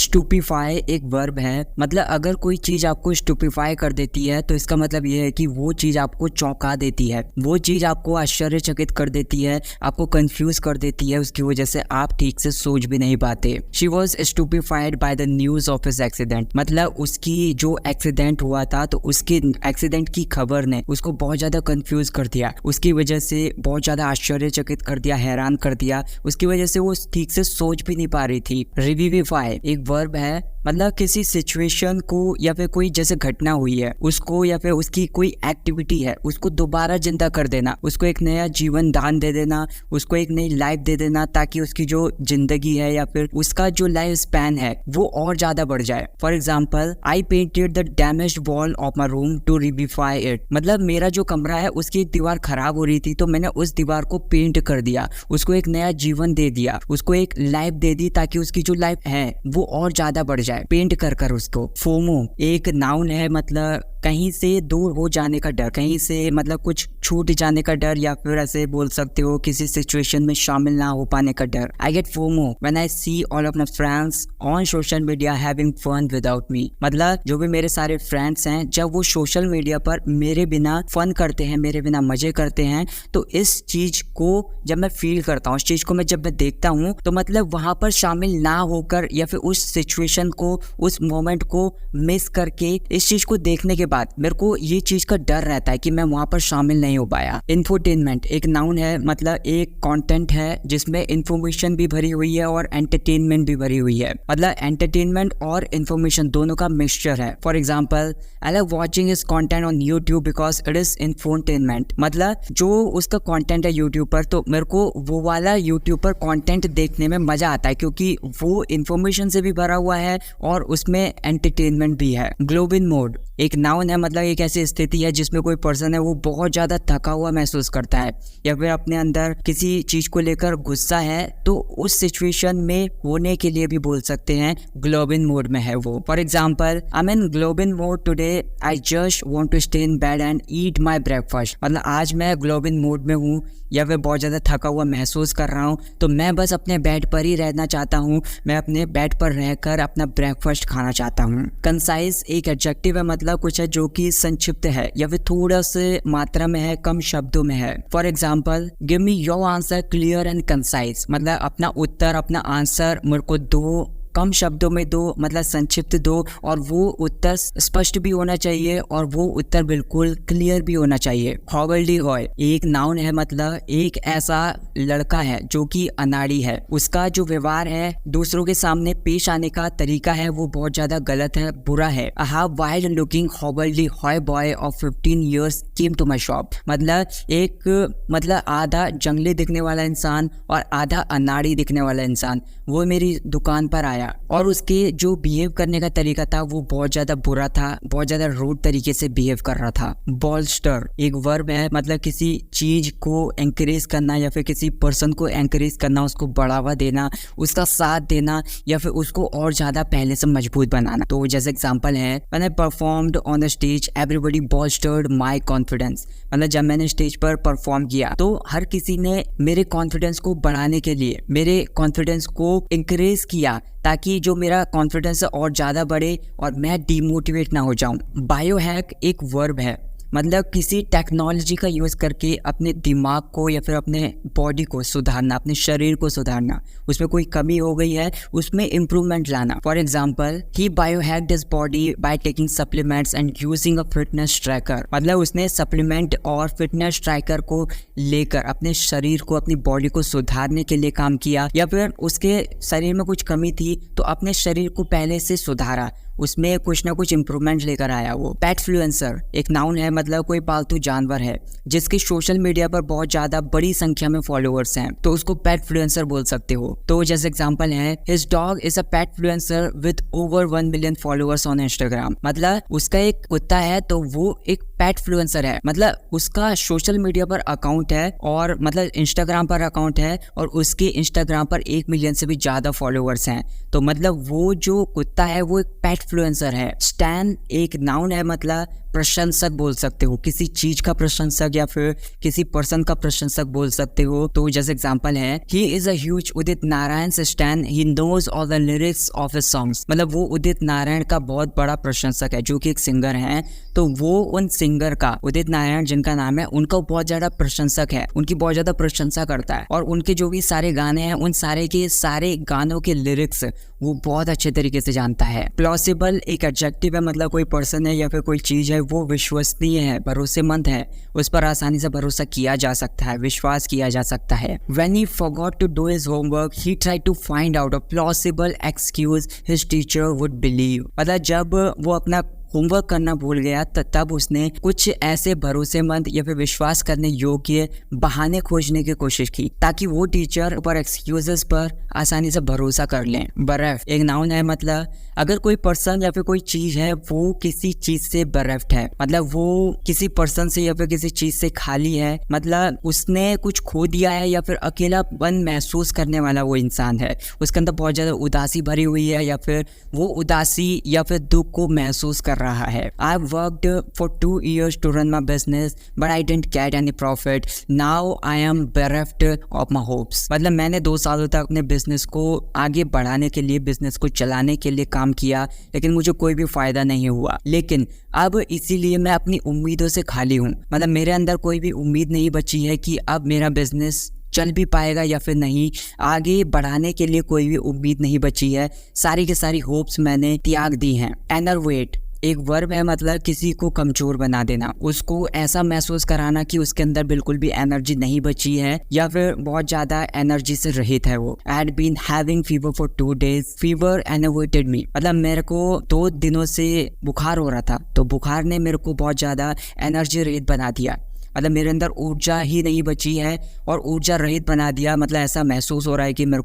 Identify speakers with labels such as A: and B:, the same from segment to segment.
A: स्टूपीफाई एक वर्ब है। मतलब अगर कोई चीज आपको स्टूपीफाई कर देती है तो इसका मतलब ये है कि वो चीज आपको चौंका देती है, वो चीज आपको आश्चर्यचकित कर देती है, आपको कंफ्यूज कर देती है, उसकी वजह से आप ठीक से सोच भी नहीं पाते। She was stupefied by the news of his accident. मतलब उसकी जो एक्सीडेंट हुआ था तो उसके एक्सीडेंट की खबर ने उसको बहुत ज्यादा कंफ्यूज कर दिया, उसकी वजह से बहुत ज्यादा आश्चर्यचकित कर दिया, हैरान कर दिया, उसकी वजह से वो ठीक से सोच भी नहीं पा रही थी। रिविविफाई एक वर्ब है, मतलब किसी सिचुएशन को या फिर कोई जैसे घटना हुई है उसको या फिर उसकी कोई एक्टिविटी है उसको दोबारा जिंदा कर देना, उसको एक नया जीवन दान दे देना, उसको एक नई लाइफ दे देना ताकि उसकी जो जिंदगी है या फिर उसका जो लाइफ स्पैन है वो और ज्यादा बढ़ जाए। For example, I painted the damaged wall of my room to revivify it. मतलब मेरा जो कमरा है उसकी एक दीवार खराब हो रही थी तो मैंने उस दीवार को पेंट कर दिया, उसको एक नया जीवन दे दिया, उसको एक लाइफ दे दी ताकि उसकी जो लाइफ है वो और ज्यादा बढ़ जाए पेंट कर उसको। फोमो एक नाउन है, मतलब कहीं से दूर हो जाने का डर, कहीं से मतलब कुछ छूट जाने का डर, या फिर ऐसे बोल सकते हो किसी सिचुएशन में शामिल ना हो पाने का डर। I get FOMO when I see all of my friends on social media having fun without me. मतलब जो भी मेरे सारे फ्रेंड्स हैं जब वो सोशल मीडिया पर मेरे बिना फन करते हैं, मेरे बिना मजे करते हैं, तो इस चीज को जब मैं फील करता हूँ, इस चीज को जब मैं देखता हूँ तो मतलब वहां पर शामिल ना होकर या फिर उस सिचुएशन को, उस मोमेंट को मिस करके इस चीज को देखने के बाद मेरे को ये चीज का डर रहता है कि मैं वहां पर शामिल नहीं हो पाया। इंफोटेनमेंट एक नाउन है, मतलब एक कंटेंट है जिसमें इंफॉर्मेशन भी भरी हुई है और एंटरटेनमेंट भी भरी हुई है। मतलब एंटरटेनमेंट और इंफॉर्मेशन दोनों का मिक्सचर है। For example, I love watching his content on YouTube because it is infotainment. मतलब जो उसका कंटेंट है यूट्यूब पर तो मेरे को वो वाला यूट्यूब पर कंटेंट देखने में मजा आता है क्योंकि वो इंफॉर्मेशन से भी भरा हुआ है और उसमें एंटरटेनमेंट भी है। ग्लोब इन मोड एक नाउन है, मतलब एक ऐसी स्थिति है जिसमें कोई पर्सन है वो बहुत ज्यादा थका हुआ महसूस करता है या फिर अपने अंदर किसी चीज को लेकर गुस्सा है, तो उस सिचुएशन में होने के लिए भी बोल सकते हैं ग्लोब इन मोड में है वो। For example, I am in goblin mode today, I just want to stay in bed and eat my breakfast. मतलब आज मैं ग्लोब इन मोड में हूँ या फिर बहुत ज्यादा थका हुआ महसूस कर रहा हूँ तो मैं बस अपने बेड पर ही रहना चाहता हूँ, मैं अपने बेड पर रहकर अपना ब्रेकफास्ट खाना चाहता हूँ। कंसाइज एक एडजेक्टिव है, मतलब कुछ है जो कि संक्षिप्त है या फिर थोड़ा से मात्रा में है, कम शब्दों में है। For example, give me your answer clear and concise. मतलब अपना उत्तर, अपना आंसर मेरे को दो, कम शब्दों में दो, मतलब संक्षिप्त दो, और वो उत्तर स्पष्ट भी होना चाहिए और वो उत्तर बिल्कुल क्लियर भी होना चाहिए। हॉबल्डीहॉय एक नाउन है, मतलब एक ऐसा लड़का है जो कि अनाड़ी है, उसका जो व्यवहार है, दूसरों के सामने पेश आने का तरीका है वो बहुत ज्यादा गलत है, बुरा है। A half wild looking hobbledehoy boy of 15 years came to my shop। मतलब आधा जंगली दिखने वाला इंसान और आधा अनाड़ी दिखने वाला इंसान वो मेरी दुकान पर आया और उसके जो बिहेव करने का तरीका था वो बहुत ज्यादा बुरा था, बहुत ज्यादा रूड तरीके से बिहेव कर रहा था। बॉल्स्टर एक वर्ब है, मतलब किसी चीज को एंकरेज करना या फिर किसी पर्सन को एंकरेज करना, उसको बढ़ावा देना, उसका साथ देना या फिर उसको और ज्यादा पहले से मजबूत बनाना। तो जैसे एग्जांपल है, when I performed on the stage everybody bolstered my confidence. मतलब जब मैंने स्टेज पर परफॉर्म किया तो हर किसी ने मेरे कॉन्फिडेंस को बढ़ाने के लिए मेरे कॉन्फिडेंस को इंकरेज किया ताकि जो मेरा कॉन्फिडेंस है और ज़्यादा बढ़े और मैं डिमोटिवेट ना हो जाऊं। बायोहैक एक वर्ब है, मतलब किसी टेक्नोलॉजी का यूज़ करके अपने दिमाग को या फिर अपने बॉडी को सुधारना, अपने शरीर को सुधारना, उसमें कोई कमी हो गई है उसमें इम्प्रूवमेंट लाना। For example, he biohacked his body by taking supplements and using a fitness tracker. मतलब उसने सप्लीमेंट और फिटनेस ट्रैकर को लेकर अपने शरीर को, अपनी बॉडी को सुधारने के लिए काम किया, या फिर उसके शरीर में कुछ कमी थी तो अपने शरीर को पहले से सुधारा, उसमें कुछ ना कुछ इंप्रूवमेंट लेकर आया वो। पेटफ्लुएंसर एक नाउन है, मतलब कोई पालतू जानवर है जिसके सोशल मीडिया पर बहुत ज्यादा बड़ी संख्या में फॉलोअर्स हैं तो उसको पेटफ्लुएंसर बोल सकते हो। तो जैसे एग्जांपल है, his dog is a petfluencer with over 1 million followers on Instagram. मतलब उसका एक कुत्ता है तो वो एक पेट फ्लुएंसर है, मतलब उसका सोशल मीडिया पर अकाउंट है और मतलब इंस्टाग्राम पर अकाउंट है और उसके इंस्टाग्राम पर 1 मिलियन से भी ज्यादा फॉलोअर्स हैं। तो मतलब वो जो कुत्ता है वो एक पेट फ्लुएंसर है। स्टैन एक नाउन है, मतलब प्रशंसक बोल सकते हो, किसी चीज का प्रशंसक या फिर किसी पर्सन का प्रशंसक बोल सकते हो। तो जैसे एग्जांपल है, he is a huge Udit Narayan stan, he knows all the lyrics of his songs. मतलब वो उदित नारायण का बहुत बड़ा प्रशंसक है जो कि एक सिंगर है। तो वो उन सिंगर का, उदित नारायण जिनका नाम है, उनका बहुत ज्यादा प्रशंसक है, उनकी बहुत ज्यादा प्रशंसा करता है और उनके जो भी सारे गाने हैं उन सारे के सारे गानों के लिरिक्स वो बहुत अच्छे तरीके से जानता है। प्लॉसिबल एक एडजेक्टिव है, मतलब कोई पर्सन है या फिर कोई चीज है वो विश्वसनीय है, भरोसेमंद है, उस पर आसानी से भरोसा किया जा सकता है, विश्वास किया जा सकता है। When he forgot to do his homework, he tried to find out a plausible excuse his teacher would believe। मतलब जब वो अपना होमवर्क करना भूल गया तब उसने कुछ ऐसे भरोसेमंद या फिर विश्वास करने योग्य बहाने खोजने की कोशिश की ताकि वो टीचर पर एक्सक्यूजेस पर आसानी से भरोसा कर लें। बर्फ एक नाउन है, मतलब अगर कोई पर्सन या फिर कोई चीज है वो किसी चीज से बर्फ्ड है, मतलब वो किसी पर्सन से या फिर किसी चीज से खाली है, मतलब उसने कुछ खो दिया है या फिर अकेलापन महसूस करने वाला वो इंसान है, उसके अंदर बहुत ज्यादा उदासी भरी हुई है या फिर वो उदासी या फिर दुख को महसूस कर रहा है। I worked for 2 years to run my business, but I didn't get any profit. Now I am bereft of my hopes। मतलब मैंने 2 सालों तक अपने बिजनेस को आगे बढ़ाने के लिए, बिजनेस को चलाने के लिए काम किया, लेकिन मुझे कोई भी फायदा नहीं हुआ। लेकिन अब इसीलिए मैं अपनी उम्मीदों से खाली हूँ, मतलब मेरे अंदर कोई भी उम्मीद नहीं बची है कि अब मेरा बिजनेस चल भी पाएगा या फिर नहीं, आगे बढ़ाने के लिए कोई भी उम्मीद नहीं बची है, सारी की सारी होप्स मैंने त्याग दी हैं। एनरवेट एक वर्ब है, मतलब किसी को कमजोर बना देना, उसको ऐसा महसूस कराना कि उसके अंदर बिल्कुल भी एनर्जी नहीं बची है या फिर बहुत ज्यादा एनर्जी से रहित है वो। I had been having fever for 2 days, fever enervated me। मतलब मेरे को 2 दिनों से बुखार हो रहा था, तो बुखार ने मेरे को बहुत ज्यादा एनर्जी रहित बना दिया, मतलब मेरे अंदर ऊर्जा ही नहीं बची है और ऊर्जा रहित बना दिया। मतलब ऐसा महसूस हो रहा है कि मैं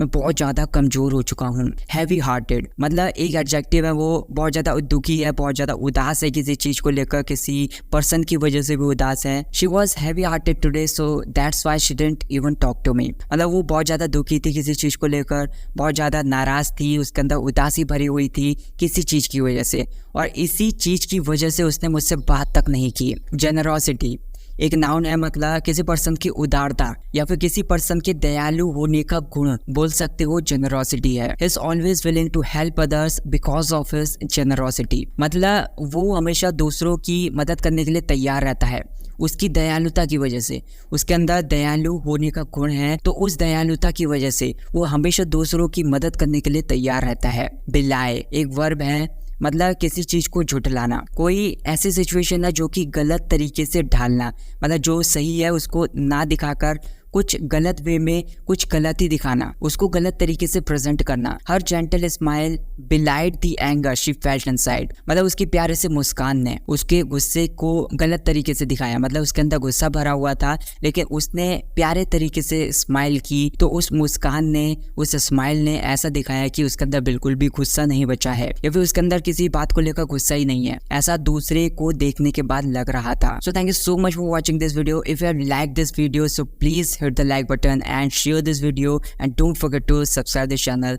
A: बहुत ज़्यादा कमज़ोर हो चुका हूँ। हैवी हार्टेड मतलब एक एडजेक्टिव है, वो बहुत ज़्यादा दुखी है, बहुत ज़्यादा उदास है, किसी चीज़ को लेकर, किसी पर्सन की वजह से भी उदास है। She was heavy hearted today so that's why she didn't even talk to me. मतलब वो बहुत ज़्यादा दुखी थी किसी चीज़ को लेकर, बहुत ज़्यादा नाराज़ थी, उसके अंदर उदासी भरी हुई थी किसी चीज़ की वजह से, और इसी चीज़ की वजह से उसने मुझसे बात तक नहीं की। जेनरोसिटी एक नाउन है, मतलब किसी पर्सन की उदारता या फिर किसी पर्सन के दयालु होने का गुण बोल सकते हो, जेनरोसिटी है। He is always willing to help others because of his generosity. मतलब वो हमेशा दूसरों की मदद करने के लिए तैयार रहता है उसकी दयालुता की वजह से, उसके अंदर दयालु होने का गुण है, तो उस दयालुता की वजह से वो हमेशा दूसरों की मदद करने के लिए तैयार रहता है। बिलाए एक वर्ब है, मतलब किसी चीज को झुठलाना, कोई ऐसी सिचुएशन है जो कि गलत तरीके से ढालना, मतलब जो सही है उसको ना दिखाकर कुछ गलत वे में कुछ गलत ही दिखाना, उसको गलत तरीके से प्रेजेंट करना। Her gentle smile belied the anger she felt inside. मतलब उसकी प्यारे से मुस्कान ने उसके गुस्से को गलत तरीके से दिखाया, मतलब उसके अंदर गुस्सा भरा हुआ था लेकिन उसने प्यारे तरीके से स्माइल की, तो उस मुस्कान ने, उस स्माइल ने ऐसा दिखाया कि उसके अंदर बिल्कुल भी गुस्सा नहीं बचा है या फिर उसके अंदर किसी बात को लेकर गुस्सा ही नहीं है, ऐसा दूसरे को देखने के बाद लग रहा था। So thank you so much for watching this video. If you have like this video so please hit the like button and share this video and don't forget to subscribe this channel.